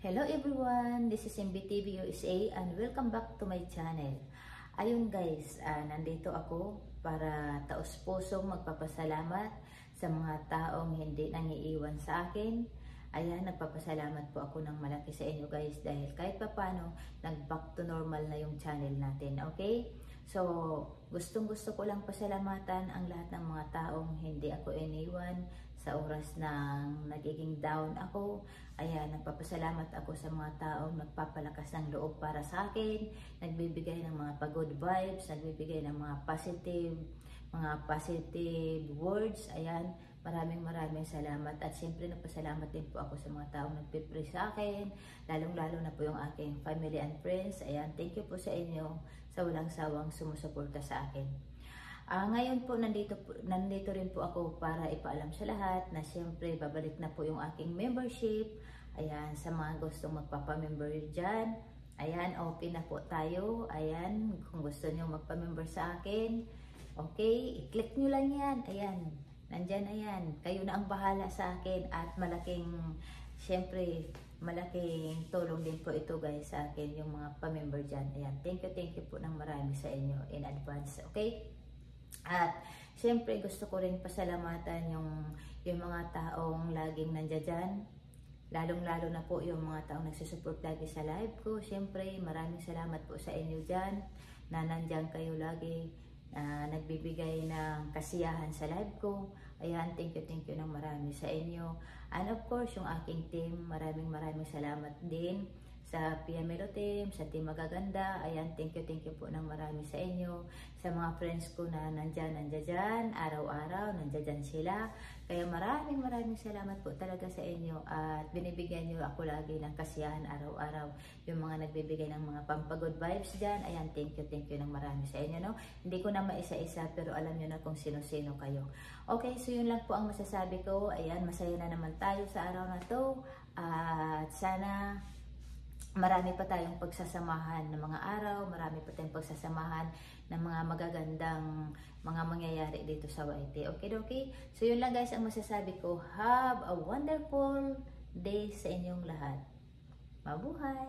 Hello everyone, this is MBTV USA and welcome back to my channel. Ayun guys, nandito ako para taos-pusong magpapasalamat sa mga taong hindi nangiiwan sa akin. Ayan, nagpapasalamat po ako ng malaki sa inyo guys dahil kahit papano nag-back to normal na yung channel natin, okay? So, gustong-gusto ko lang pasalamatan ang lahat ng mga taong hindi ako iniwan sa oras ng nagiging down ako. Ayan, nagpapasalamat ako sa mga taong nagpapalakas ng loob para sa akin, nagbibigay ng mga good vibes, nagbibigay ng mga positive words. Ayan, maraming salamat at siyempre nagpasalamat din po ako sa mga taong nagpipray sa akin, lalong-lalo na po yung aking family and friends. Ayan, thank you po sa inyo sa walang sawang sumusuporta sa akin. Ngayon po nandito rin po ako para ipaalam sa lahat na siyempre babalik na po yung aking membership. Ayan, sa mga gustong magpapamember dyan, ayan, open na po tayo. Ayan, kung gusto nyo magpamember sa akin, okay, i-click nyo lang yan. Ayan, nandyan, ayan, kayo na ang bahala sa akin at siyempre, malaking tulong din po ito guys sa akin, yung mga pamember dyan. Ayan, thank you po ng marami sa inyo in advance, okay? At siyempre gusto ko rin pasalamatan yung mga taong laging nandiyan dyan. Lalong-lalo na po yung mga taong nagsusupport lagi sa live ko. Siyempre maraming salamat po sa inyo dyan na nandyan kayo lagi, nagbibigay ng kasiyahan sa live ko. Ayan, thank you ng marami sa inyo. And of course, yung aking team, maraming salamat din sa Piamelo team, sa Team Magaganda. Ayan, thank you po ng marami sa inyo. Sa mga friends ko na nandyan, araw-araw, nandyan sila. Kaya maraming salamat po talaga sa inyo at binibigyan nyo ako lagi ng kasiyahan araw-araw. Yung mga nagbibigay ng mga pampagod vibes dyan, ayan, thank you ng marami sa inyo, no? Hindi ko na maisa-isa pero alam nyo na kung sino-sino kayo. Okay, so yun lang po ang masasabi ko. Ayan, masaya na naman tayo sa araw na to at sana marami pa tayong pagsasamahan ng mga araw, marami pa tayong pagsasamahan ng mga magagandang mga mangyayari dito sa YT. Okay? So yun lang guys ang masasabi ko. Have a wonderful day sa inyong lahat. Mabuhay!